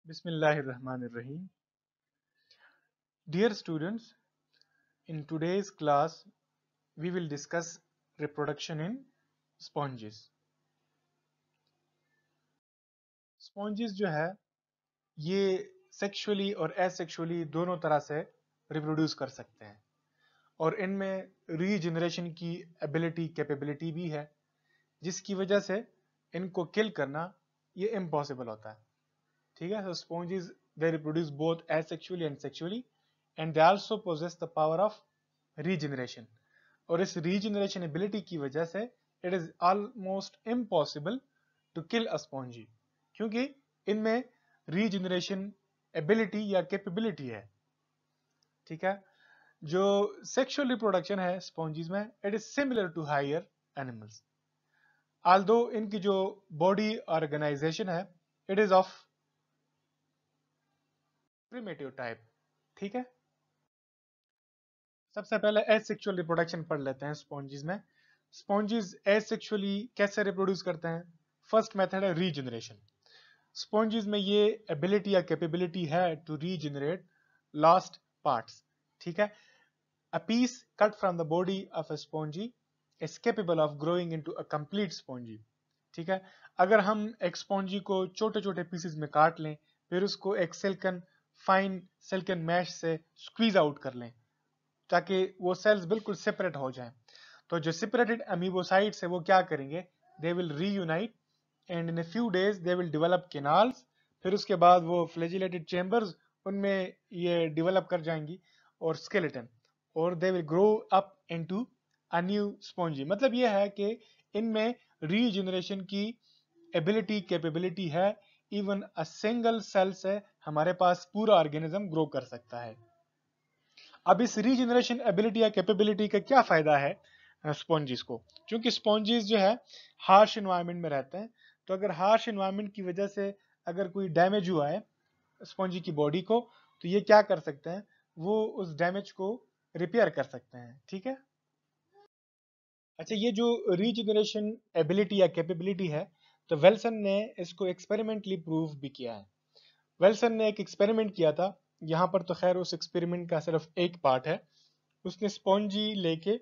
Bismillahirrahmanirrahim. Dear students, in today's class, we will discuss reproduction in sponges. Sponges जो है ये sexually और asexually दोनों तरह से रिप्रोड्यूस कर सकते हैं और इनमें रीजनरेशन की एबिलिटी कैपेबिलिटी भी है जिसकी वजह से इनको किल करना ये इम्पॉसिबल होता है. ठीक है. So sponges they reproduce both asexually and sexually and they also possess the power of regeneration. और इस रीजनरेशन एबिलिटी की वजह से it is almost impossible to kill a sponge क्योंकि इनमें रीजनरेशन एबिलिटी या कैपेबिलिटी है. ठीक है. जो सेक्सुअल रिप्रोडक्शन है स्पॉन्जीज में it is similar to higher animals although इनकी जो बॉडी ऑर्गेनाइजेशन है it is of primitive type. ठीक है. सबसे पहले एसेक्सुअल रिप्रोडक्शन पढ़ लेते हैं स्पॉन्जीज में. स्पॉन्जीज एसेक्सुअली कैसे रिप्रोड्यूस करते हैं? फर्स्ट मेथड है रीजनरेशन. स्पॉन्जीज में ये एबिलिटी या कैपेबिलिटी है टू रीजनरेट लास्ट पार्ट्स. ठीक है. A piece cut from the body of a sponge is capable of growing into a complete sponge. ठीक है. अगर हम एक स्पॉन्जी को छोटे छोटे पीसेस में काट लें फिर उसको एक सिल्कन फाइन सिल्कन मैश से स्क्वीज आउट कर लें ताकि वो सेल्स बिल्कुल सेपरेट हो जाएं, तो जो सेपरेटेड अमीबोसाइट्स है वो क्या करेंगे? They will reunite and in a few days they will develop canals. फिर उसके बाद वो फ्लैजिलेटेड चेंबर्स उनमें ये डेवलप कर जाएंगी और स्केलेटन और they will grow up into a new spongy. मतलब ये है कि इनमें रीजनरेशन की एबिलिटी कैपेबिलिटी है. इवन अ सिंगल सेल से हमारे पास पूरा ऑर्गेनिज्म ग्रो कर सकता है. अब इस रीजनरेशन एबिलिटी या कैपेबिलिटी का क्या फायदा है स्पॉन्जीज को? क्योंकि स्पॉन्जीज जो है हार्श इन्वायरमेंट में रहते हैं, तो अगर हार्श इन्वायरमेंट की वजह से अगर कोई डैमेज हुआ है स्पॉन्जी की बॉडी को तो ये क्या कर सकते हैं? वो उस डैमेज को रिपेयर कर सकते हैं. ठीक है. अच्छा, ये जो रीजनरेशन एबिलिटी या कैपेबिलिटी है तो वेल्सन ने इसको एक्सपेरिमेंटली प्रूव भी किया है. वेल्सन ने एक एक्सपेरिमेंट किया था. यहाँ पर तो खैर उस एक्सपेरिमेंट का सिर्फ एक पार्ट है. उसने स्पॉन्जी लेके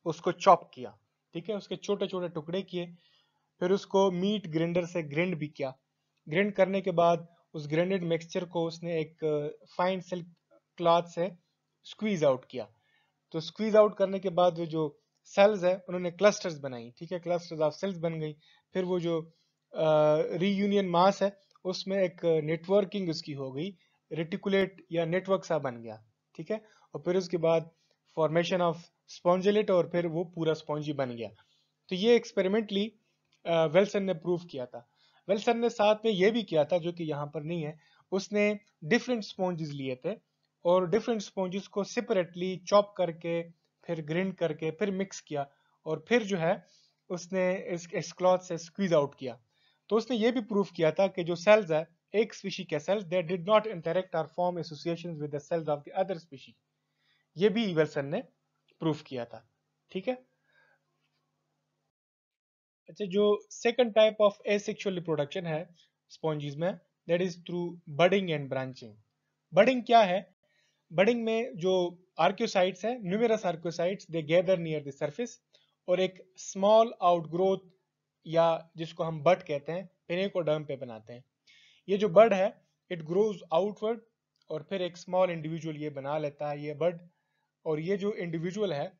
उसको चॉप किया. ठीक है. उसके छोटे छोटे टुकड़े किए. फिर उसको मीट ग्राइंडर से ग्राइंड भी किया. ग्राइंड करने के बाद उस ग्राइंडेड मिक्सचर को उसने एक फाइन सिल्क क्लॉथ से स्क्वीज आउट किया. तो स्क्वीज आउट करने के बाद वो जो सेल्स है उन्होंने क्लस्टर्स बनाई. ठीक है. क्लस्टर्स ऑफ सेल्स बन गई. फिर वो जो रीयूनियन मास है उसमें एक नेटवर्किंग उसकी हो गई, रेटिकुलेट या नेटवर्क सा बन गया. ठीक है. और फिर उसके बाद फॉर्मेशन ऑफ स्पॉन्जिलेट और फिर वो पूरा स्पॉन्जी बन गया. तो ये एक्सपेरिमेंटली वेल्सन ने प्रूव किया था. वेल्सन ने साथ में ये भी किया था जो कि यहाँ पर नहीं है. उसने डिफरेंट स्पॉन्जेस लिए थे और डिफरेंट स्पॉन्जेस को सेपरेटली चॉप करके फिर ग्राइंड करके फिर मिक्स किया और फिर जो है उसने इस क्लॉथ से स्क्वीज आउट किया. तो उसने ये भी प्रूव किया था कि जो सेल्स है एक स्पीशी के cells they did not interact और form associations with the cells of the other species. ये भी वेल्सन ने प्रूफ किया था. ठीक है. अच्छा, जो second type of asexual reproduction है स्पॉन्जीज में that is through budding and branching. Budding क्या है? बडिंग में जो आर्क्योसाइट्स है, numerous archaeocytes they gather near the surface और एक स्मॉल आउटग्रोथ या जिसको हम बड कहते हैं पेनिकोडर्म पे बनाते हैं. ये जो बड है इट ग्रोज आउटवर्ड और फिर एक स्मॉल इंडिविजुअल ये बना लेता है ये बड. और ये जो इंडिविजुअल है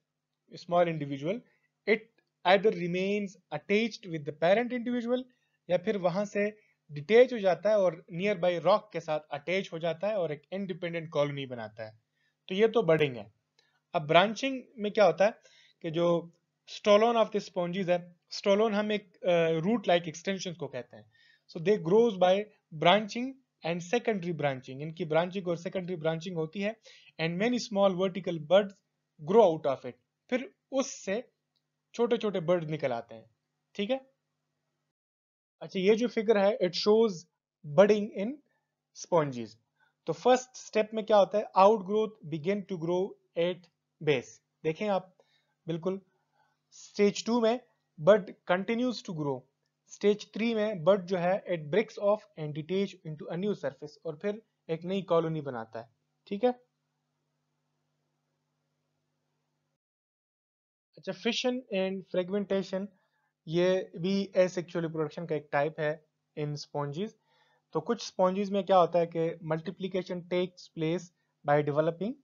small individual it either remains attached with the parent individual या फिर वहां से डिटेच हो जाता है और नियर बाई रॉक के साथ अटैच हो जाता है और एक इंडिपेंडेंट कॉलोनी बनाता है. तो ये तो बडिंग है. अब ब्रांचिंग में क्या होता है कि जो स्टोलोन ऑफ द स्पॉन्जीज है, स्टोलोन हम एक रूट लाइक एक्सटेंशन को कहते हैं. So they grows by branching and secondary branching. इनकी ब्रांचिंग और सेकेंडरी ब्रांचिंग होती है and many small vertical buds grow out of it. फिर उससे छोटे छोटे बर्ड निकल आते हैं. ठीक है. अच्छा, ये जो फिगर है it shows budding in sponges. तो फर्स्ट स्टेप में क्या होता है? Outgrowth begin to grow at base. देखें आप बिल्कुल. स्टेज 2 में bud continues to grow. Stage 3 में बर्ड जो है it breaks off and detach into a new surface, और फिर एक नई कॉलोनी बनाता है। ठीक है। अच्छा, फिशन एंड फ्रेगमेंटेशन ये भी एसेक्सुअल रिप्रोडक्शन का एक टाइप है इन स्पॉन्जीज। तो कुछ स्पॉन्जीज में क्या होता है कि multiplication takes place by developing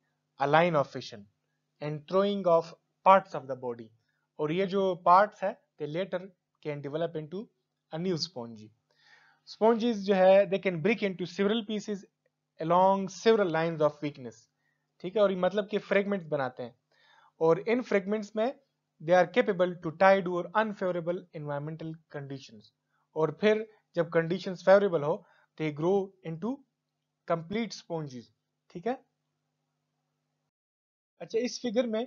a line of fission and throwing off parts of the body, और ये जो पार्ट्स है they later can develop into a new sponge. Sponges जो है they can break into several pieces along several lines of weakness. ठीक है, और ये मतलब कि फ्रेगमेंट्स बनाते हैं, और इन फ्रेगमेंट्स में they are capable to tide और अनफेवरेबल एनवायरमेंटल कंडीशंस, और फिर जब कंडीशंस फेवरेबल हो they grow into complete sponges. ठीक है। अच्छा, इस फिगर में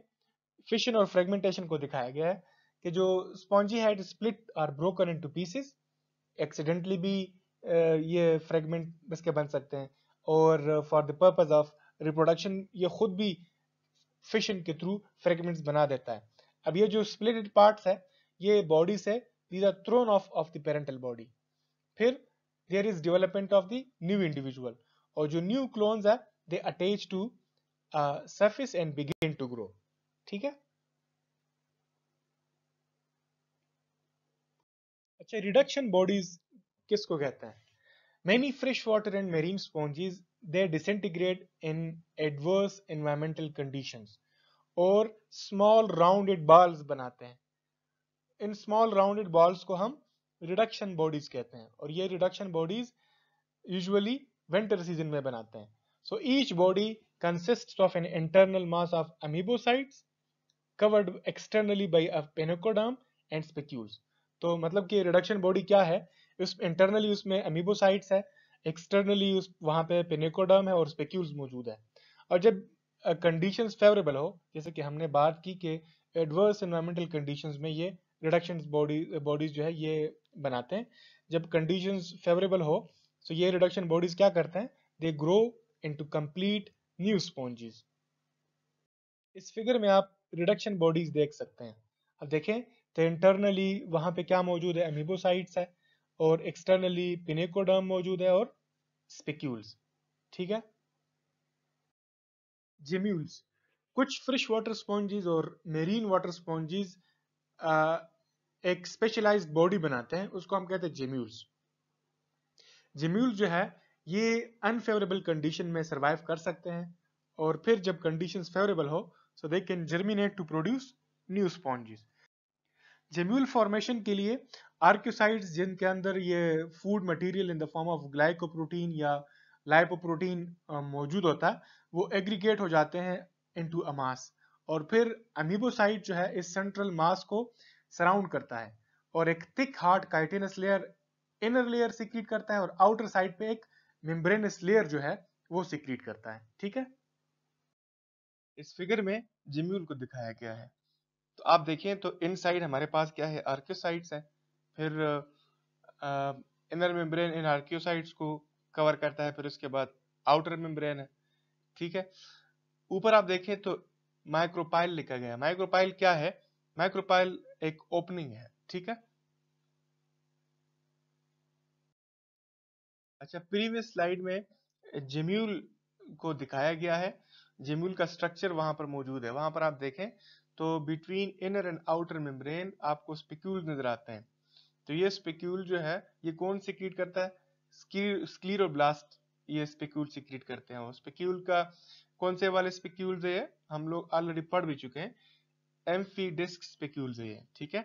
फिशन और फ्रेगमेंटेशन को दिखाया गया है कि जो sponge had split or broken into pieces, accidentally भी ये फ्रेगमेंट इसके बन सकते हैं, और for the purpose of reproduction ये खुद भी फिशन के थ्रू फ्रेगमेंट्स बना देता है। अब ये जो स्प्लिटेड पार्ट्स है ये बॉडी से these are thrown off the parental body, फिर there is development of the new individual, और जो न्यू क्लोन्स है they attach to surface and begin to grow. ठीक है। अच्छा, रिडक्शन बॉडीज किसको कहते हैं? Many freshwater and marine sponges they disintegrate in adverse environmental conditions और small rounded balls बनाते हैं। इन small rounded balls को हम reduction bodies कहते हैं, और ये reduction bodies usually winter season में बनाते हैं। So each body consists of an internal mass of amoebocytes covered externally by a penocoderm and spicules। तो मतलब कि रिडक्शन बॉडी क्या है, उस इंटरनली उसमें अमीबोसाइट्स है, एक्सटर्नली उस वहां पे पेनिकोडर्म है और स्पेक्यूल्स मौजूद है। और जब कंडीशंस फेवरेबल हो, जैसे कि हमने बात की कि एडवर्स एनवायरमेंटल कंडीशंस में ये रिडक्शन बॉडीज जो है ये बनाते हैं। जब कंडीशंस फेवरेबल हो तो ये रिडक्शन बॉडीज क्या करते हैं, they grow into complete new sponges. इस फिगर में आप रिडक्शन बॉडीज देख सकते हैं। अब देखें तो इंटरनली वहां पे क्या मौजूद है, अमीबोसाइट्स है, और एक्सटर्नली पिनेकोडर्म मौजूद है और स्पिक्यूल्स। ठीक है। जेम्यूल्स, कुछ फ्रेश वाटर स्पॉन्जीज और मेरीन वाटर स्पॉन्जीज एक स्पेशलाइज्ड बॉडी बनाते हैं, उसको हम कहते हैं जेम्यूल्स। जेम्यूल जो है ये अनफेवरेबल कंडीशन में सरवाइव कर सकते हैं, और फिर जब कंडीशंस फेवरेबल हो so they can germinate to produce new sponges। Gemmule formation के लिए आर्क्योसाइट्स जिनके अंदर ये food material in the form of glycoprotein या लाइपोप्रोटीन मौजूद होता है, वो एग्रीगेट हो जाते हैं इनटू अ मास, और फिर अमीबोसाइट जो है इस सेंट्रल मास को सराउंड करता है, और एक thick hard chitinous layer inner layer secrete करता है, और आउटर साइड पे एक मेम्ब्रेनस लेयर जो है वो सिक्रीट करता है। ठीक है। इस फिगर में जेम्यूल को दिखाया गया है। तो आप देखें तो इनसाइड हमारे पास क्या है, आर्कियोसाइट्स है, फिर इनर मेम्ब्रेन इन आर्कियोसाइट्स को कवर करता है, फिर उसके बाद आउटर मेम्ब्रेन है। ठीक है। ऊपर आप देखें तो माइक्रोपाइल लिखा गया है। माइक्रोपाइल क्या है? माइक्रोपाइल एक ओपनिंग है। ठीक है। अच्छा, प्रीवियस स्लाइड में जेम्यूल को दिखाया गया है, जेम्यूल का स्ट्रक्चर वहां पर मौजूद है। वहां पर आप देखें तो between inner and outer membrane आपको स्पिक्यूल नजर आते हैं। तो ये स्पिक्यूल जो है ये कौन सिक्रीट करता है? स्क्लीरोब्लास्ट ये स्पिक्यूल सिक्रीट करते हैं। और स्पिक्यूल का कौन से वाले स्पिक्यूल्स है ये हम लोग ऑलरेडी पढ़ भी चुके हैं, एम्फीडिस्क स्पिक्यूल्स है ये। ठीक है।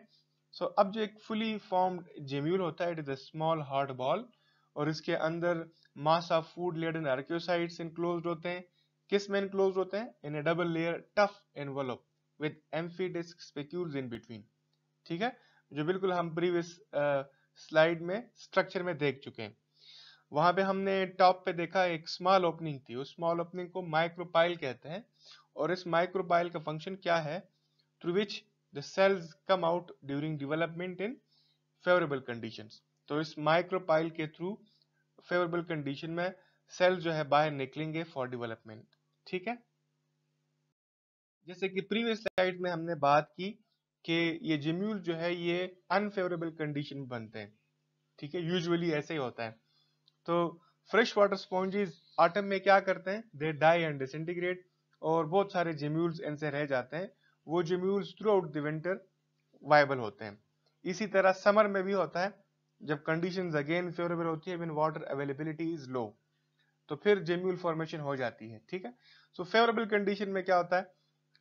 सो अब जो एक फुली फॉर्म्ड जेम्यूल होता है it is a small hard ball, और इसके अंदर mass of food laden archaeocytes enclosed होते हैं। किस में इनक्लोज्ड होते हैं? In a double layer tough envelope with amphidisc spicules in between. ठीक है, जो बिल्कुल हम प्रीवियस स्लाइड में स्ट्रक्चर में देख चुके हैं। वहां पे हमने टॉप पे देखा एक स्मॉल ओपनिंग थी, उस स्मॉल ओपनिंग को माइक्रोपाइल कहते हैं, और इस माइक्रोपाइल का फंक्शन क्या है? Through which the cells come out during development in favourable conditions. तो इस माइक्रोपाइल के थ्रू फेवरेबल कंडीशन में सेल्स जो है बाहर निकलेंगे फॉर डेवलपमेंट। ठीक है। जैसे कि प्रीवियस स्लाइड में हमने बात की कि ये जेम्यूल जो है ये अनफेवरेबल कंडीशन बनते हैं। ठीक है, यूजुअली ऐसे ही होता है। तो फ्रेश वाटर स्पॉन्जेस ऑटम में क्या करते हैं, दे डाई एंड डिसइंटीग्रेट, और बहुत सारे जेम्यूल्स इनसे रह जाते हैं। वो gemmules through out the winter viable होते हैं। इसी तरह समर में भी होता है, जब कंडीशंस अगेन फेवरेबल होती है, when water availability is low, तो फिर जेम्यूल फॉर्मेशन हो जाती है। ठीक है, सो फेवरेबल कंडीशन में क्या होता है,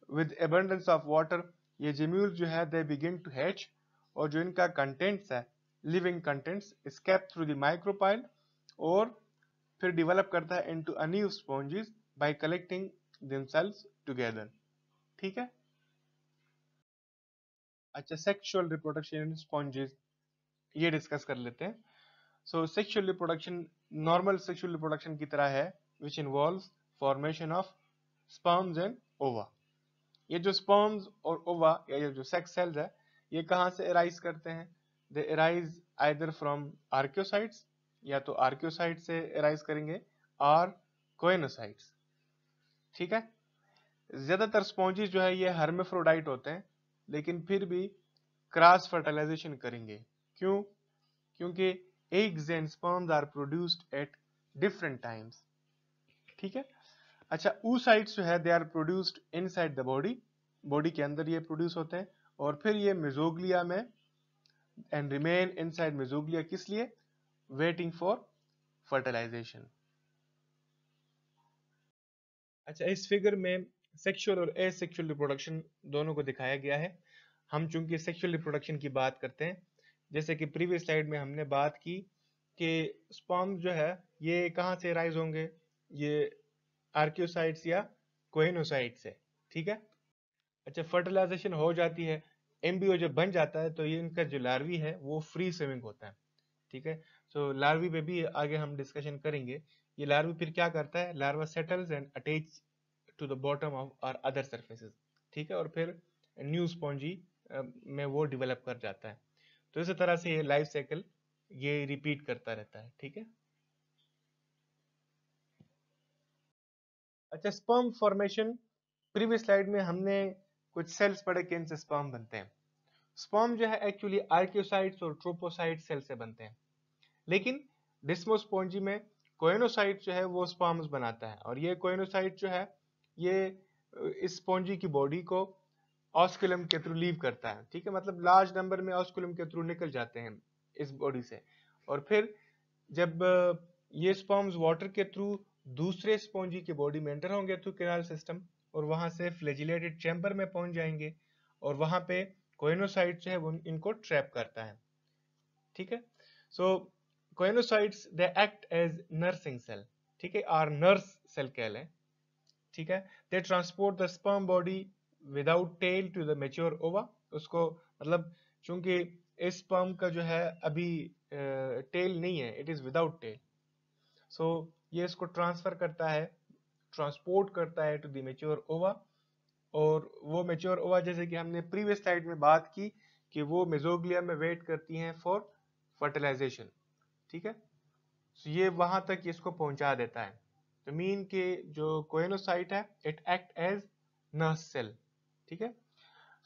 विद एबंडेंस ऑफ वाटर ये जेम्यूल जो है दे बिगिन टू हैच, और जो इनका कंटेंट्स है, living contents, escape through the micropyle, और फिर डेवलप करता है into a new sponges bye collecting themselves together. ठीक है, अच्छा, सेक्सुअल रिप्रोडक्शन इन स्पॉन्जेस ये डिस्कस कर लेते हैं। सो sexual reproduction normal sexual reproduction की तरह है, which involves formation of sperms and ओवा। ये जो स्पर्म्स और ओवा या ये जो सेक्स सेल्स है, ये कहाँ से अराइज करते हैं, दे अराइज आइदर फ्रॉम आर्कियोसाइट्स, या तो आर्कियोसाइट से अराइज करेंगे, और कोएनोसाइट्स। ठीक है, ज्यादातर स्पॉन्जेस जो है ये हर्मेफ्रोडाइट होते हैं, लेकिन फिर भी क्रॉस फर्टिलाइजेशन करेंगे। क्यों? क्योंकि eggs and sperms are produced at different times. ठीक है, अच्छा, oocytes जो है they are produced inside the body, body के अंदर ये प्रोड्यूस होते हैं, और फिर ये मेसोग्लिया में एंड रिमेन इनसाइड मेसोग्लिया, किस लिए, वेटिंग फॉर फर्टिलाइजेशन। अच्छा, इस फिगर में सेक्सुअल और एसेक्सुअल रिप्रोडक्शन दोनों को दिखाया गया है। हम चूंकि सेक्सुअल रिप्रोडक्शन की बात करते हैं, जैसे कि प्रीवियस स्लाइड में हमने बात की कि स्पर्म जो है ये कहाँ से राइज होंगे, ये आर्कियोसाइट्स या कोइनोसाइट से। ठीक है, अच्छा, फर्टिलाइजेशन हो जाती है, एम्ब्रियो जब बन जाता है, तो ये इनका जो लार्वी है वो फ्री स्विमिंग होता है। ठीक है, सो लार्वी पे भी आगे हम डिस्कशन करेंगे। ये लार्वी फिर क्या करता है, larva settles and attach to the bottom of और अदर सर्फेसेस। ठीक है, और फिर न्यू स्पॉन्जी में वो डेवलप कर जाता है। तो इसी तरह से ये लाइफ साइकिल ये रिपीट करता रहता है। ठीक है, अच्छा, स्पर्म फॉर्मेशन, प्रीवियस स्लाइड में हमने कुछ सेल्स पढ़े कि इनसे स्पर्म बनते हैं। स्पर्म जो है एक्चुअली आर्कियोसाइट्स और ट्रोपोसाइट सेल से बनते हैं, लेकिन डिस्मोस्पोन्जी में कोएनोसाइट जो है वो स्पर्म्स बनाता है, और ये कोएनोसाइट जो है ये इस स्पॉन्जी की बॉडी को ऑस्कुलम के थ्रू लीव करता है। ठीक है, मतलब लार्ज नंबर में ऑस्कुलम के थ्रू निकल जाते हैं इस बॉडी से, और फिर जब ये स्पर्म्स वाटर के थ्रू दूसरे स्पॉन्जी की बॉडी में एंटर होंगे थ्रू कैनाल सिस्टम, और वहां से फ्लैजिलेटेड चैम्बर में पहुंच जाएंगे, और वहां पे कोएनोसाइट जो है वो इनको ट्रैप करता है। ठीक है, so choanocytes they act as nursing cell, ठीक है, और नर्स सेल कह लें। ठीक है, they transport the sperm body without tail to the mature ova. उसको मतलब चूंकि इस स्पर्म का जो है अभी टेल नहीं है, इट इज विदाउट टेल, सो ये इसको ट्रांसफर करता है, ट्रांसपोर्ट करता है टू द मेच्योर ओवा। और वो मेच्योर ओवा, जैसे कि हमने प्रीवियस स्लाइड में बात की कि वो मेसोग्लिया में वेट करती हैं फॉर फर्टिलाइजेशन। ठीक है, so ये वहां तक इसको पहुंचा देता है। तो मीन के जो कोएनोसाइट है it act as nurse cell. ठीक है,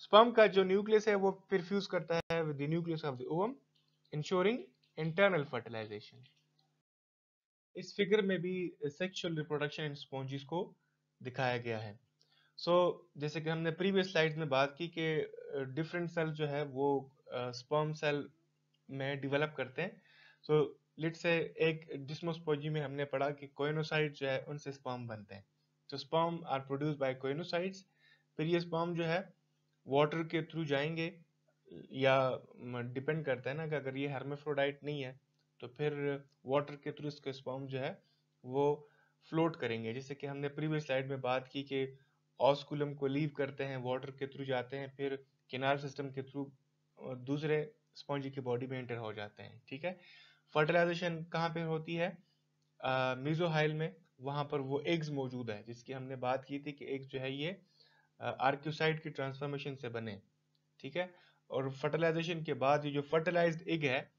स्पर्म का जो न्यूक्लियस है वो फिर फ्यूज करता है with the nucleus of the ovum, ensuring internal fertilisation. इस फिगर में भी सेक्सुअल रिप्रोडक्शन इन स्पॉन्जीज को दिखाया गया है। सो जैसे कि हमने प्रीवियस स्लाइड में बात की कि डिफरेंट सेल जो है वो स्पर्म सेल में डेवलप करते हैं। सो लेट्स से एक डिस्मोस्पोजी में हमने पढ़ा कि कोएनोसाइट जो है उनसे स्पर्म बनते हैं। तो sperm are produced by choanocytes, फिर ये स्पर्म जो है वाटर के थ्रू जाएंगे, या डिपेंड करता है ना कि अगर ये हर्मेफ्रोडाइट नहीं है तो फिर वाटर के थ्रू इसके स्पर्म जो है वो फ्लोट करेंगे। जैसे कि हमने प्रीवियस स्लाइड में बात की कि ऑस्कुलम को लीव करते हैं, वाटर के थ्रू जाते हैं, फिर केनाल सिस्टम के थ्रू दूसरे स्पॉन्जी की बॉडी में एंटर हो जाते हैं। ठीक है, फर्टिलाइजेशन कहाँ पे होती है, मीजोहाइल में, वहां पर वो एग्स मौजूद है, जिसकी हमने बात की थी कि एग्स जो है ये आर्क्योसाइट की ट्रांसफॉर्मेशन से बने। ठीक है, और फर्टिलाइजेशन के बाद ये जो फर्टिलाइज्ड एग है,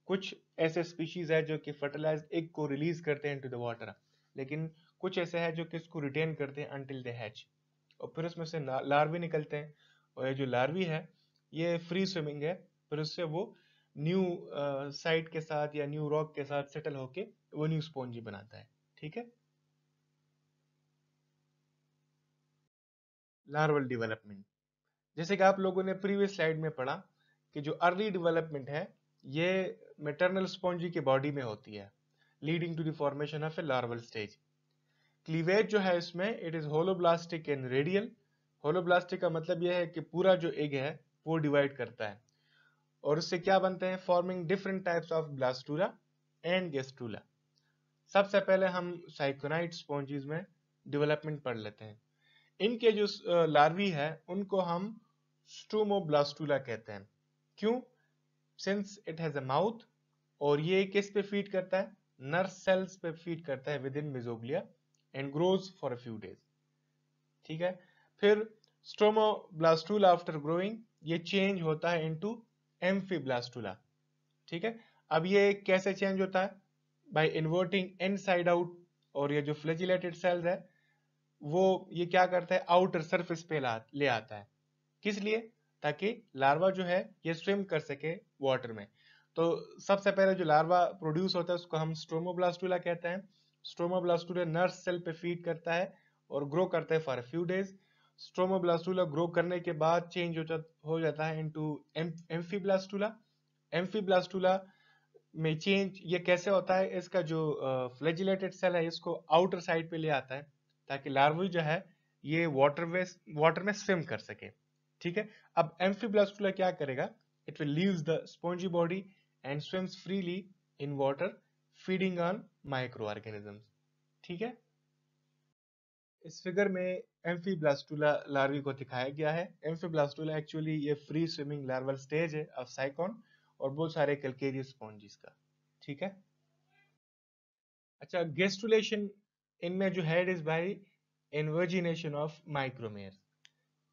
कुछ ऐसे स्पीशीज है जो कि फर्टिलाइज्ड एग को रिलीज करते हैं इनटू द वाटर, लेकिन कुछ ऐसे है जो कि इसको रिटेन करते हैं अंटिल दे हैच, और फिर उसमें से लार्वी निकलते हैं। और ये जो लार्वी है ये फ्री स्विमिंग है, फिर उससे वो न्यू साइट के साथ या न्यू रॉक के साथ सेटल होके वो न्यू स्पॉन्जी बनाता है। ठीक है। लार्वल डेवलपमेंट, जैसे कि आप लोगों ने प्रीवियस स्लाइड में पढ़ा कि जो अर्ली डेवलपमेंट है ये मैटरनल स्पॉन्जी के बॉडी में होती है, leading to the formation of a larval stage. Cleavage जो है इसमें it is holoblastic and radial. Holoblastic का मतलब यह है कि पूरा जो एग है वो डिवाइड करता है और उससे क्या बनते हैं, forming different types of blastula and gastrula. सबसे पहले हम साइकोनाइट स्पॉन्जीज में डेवलपमेंट पढ़ लेते हैं। इनके जो लार्वी है उनको हम स्टोमोब्लास्टूला कहते हैं। क्यों? Since it has a mouth, और ये किस पे फीड करता है, नर्व सेल्स पे फीड करता है with in mesoglea and grows for a few days. ठीक है। फिर स्टोमोब्लास्टूला आफ्टर ग्रोइंग ये चेंज होता है इनटू एम्फीब्लास्टूला। ठीक है। अब ये कैसे चेंज होता है, बाय इन्वर्टिंग इनसाइड आउट, और ये जो फ्लैजिलेटेड सेल्स है वो ये क्या करता है, आउटर सरफेस पे ले आता है। किस लिए? ताकि लार्वा जो है ये स्विम कर सके वाटर में। तो सबसे पहले जो लार्वा प्रोड्यूस होता है उसको हम स्ट्रोमोब्लास्टूला कहते हैं। स्ट्रोमोब्लास्टूला नर्व सेल पे फीड करता है और ग्रो करता है for a few days. Stomoblastula grow करने के बाद चेंज हो जाता है इनटू एम्फीब्लास्टूला। एम्फीब्लास्टूला में चेंज ये कैसे होता है, इसका जो फ्लैजिलेटेड सेल है इसको आउटर साइड पे ले आता है ताकि लार्वा जो है ये वाटर में स्विम कर सके। ठीक है। अब एम्फीब्लास्टूला क्या करेगा, it will leaves the spongy body and swims freely in water feeding on micro organisms. ठीक है। इस फिगर में एम्फीब्लास्टूला लार्वी को दिखाया गया है। एम्फीब्लास्टूला एक्चुअली ये फ्री स्विमिंग लार्वल स्टेज है ऑफ साइकोन और बहुत सारे कैल्केरियस स्पॉन्जीज का। ठीक है। अच्छा, गेस्टुलेशन इनमें जो है इट इज बाय इन्वर्जिनेशन ऑफ माइक्रोमेयर।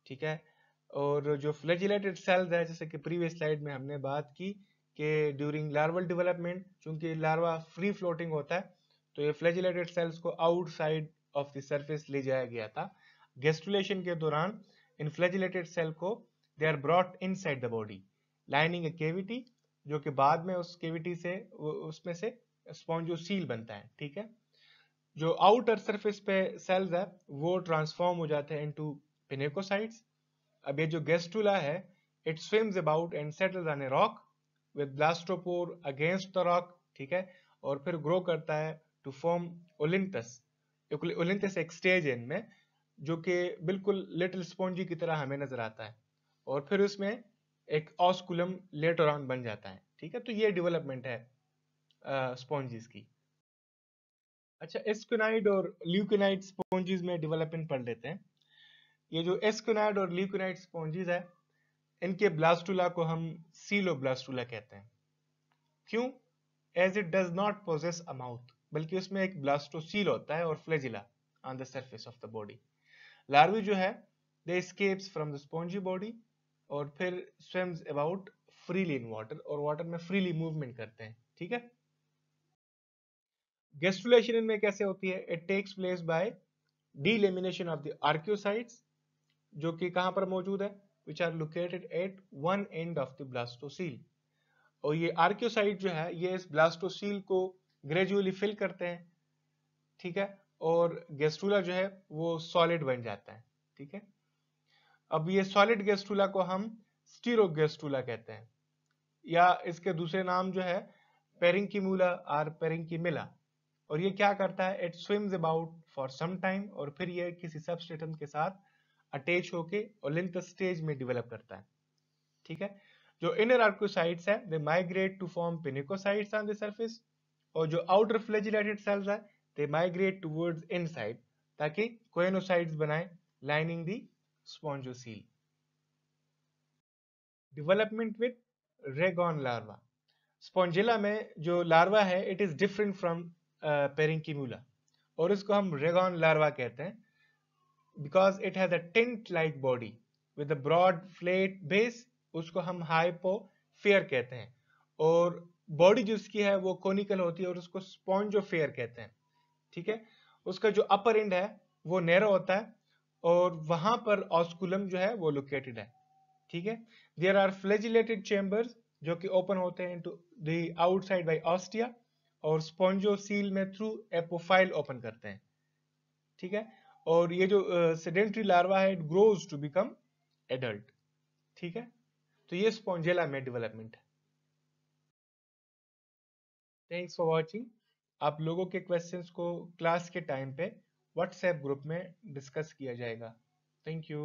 ठीक है। और जो फ्लैजिलेटेड सेल्स है, जैसे कि प्रीवियस स्लाइड में हमने बात की कि ड्यूरिंग लार्वल डेवलपमेंट चूंकि लार्वा फ्री फ्लोटिंग होता है तो ये फ्लैजिलेटेड सेल्स को आउटसाइड ऑफ द सरफेस ले जाया गया था। गेस्टुलेशन के दौरान इन फ्लैजिलेटेड सेल को they are brought inside the body lining a cavity, जो कि बाद में उस केविटी से उसमें से स्पॉन्जोसील बनता है। ठीक है। जो आउटर सरफेस पे सेल्स है वो ट्रांसफॉर्म हो जाते हैं इनटू पिनेकोसाइट्स। अब ये जो गेस्टुला है it swims about and settles on a rock with blastopore against the rock. ठीक है। और फिर ग्रो करता है टू फॉर्म ओलिंथस। ओलिंथस एक स्टेज है इनमें जो कि बिल्कुल लिटिल स्पॉन्जी की तरह हमें नजर आता है और फिर उसमें एक ऑस्कुलम लेटर ऑन बन जाता है। ठीक है। तो ये डेवलपमेंट है स्पॉन्जीज की। अच्छा, एस्क्विनाइड और ल्यूकेनाइड स्पॉन्जीज में डेवलपमेंट पढ़ लेते हैं। ये जो एस्क्विनाइड और ल्यूकेनाइड स्पॉन्जीज है इनके ब्लास्टुला को हम सीलोब्लास्टुला कहते हैं। क्यों? As it does not possess a mouth, बल्कि उसमें एक ब्लास्टोसील होता है और flagella on the surface of the body. Larvae जो है they escapes from the spongy body और फिर swims about freely in water और वाटर में फ्रीली मूवमेंट करते हैं। ठीक है। गेस्टुलेशन इनमें कैसे होती है, it takes place by delamination of the archaeocytes, जो कि कहां पर मौजूद है, which are located at one end of the blastocoel. और ये आर्क्योसाइट जो है ये इस ब्लास्टोसील को ग्रेजुअली फिल करते हैं। ठीक है। और गेस्टुला जो है वो सॉलिड बन जाता है। ठीक है। अब ये सॉलिड गेस्टुला को हम स्टीरोगेस्टुला कहते हैं, या इसके दूसरे नाम जो है पेरिंकीमुला और पेरिंकीमिला। और ये क्या करता है, it swims about for some time और फिर ये किसी सबस्ट्रेटम के साथ अटैच होके ओलिंथस स्टेज में डेवलप करता है। ठीक है। जो इनर आर्कोसाइट्स है they migrate to form pinacocytes on the surface, और जो आउटर फ्लैजिलेटेड सेल्स है दे माइग्रेट टुवर्ड्स इनसाइड ताकि कोएनोसाइट्स बनाए lining the spongocoel. Development with rhagon larva. Spongilla में जो लार्वा है it is different from parenchymula और इसको हम रेगॉन लार्वा कहते हैं because it has a tent like body with a broad flat base. उसको हम हाइपोफेयर कहते हैं और बॉडी जिसकी है वो कोनिकल होती है और उसको स्पॉन्जोफेयर कहते हैं। ठीक है। उसका जो अपर एंड है वो नैरो होता है और वहां पर ऑस्कुलम जो है वो लोकेटेड है। ठीक है। देयर आर फ्लैजिलेटेड चेंबर्स जो कि ओपन होते हैं to the outside by ostia, और स्पॉन्जोसील में थ्रू एपोफाइल ओपन करते हैं, ठीक है। और ये जो सेडेंटरी लार्वा है, it grows to become adult, ठीक है। तो ये स्पॉन्जेला में डेवलपमेंट है। Thanks for watching. आप लोगों के क्वेश्चंस को क्लास के टाइम पे व्हाट्सएप ग्रुप में डिस्कस किया जाएगा। Thank you.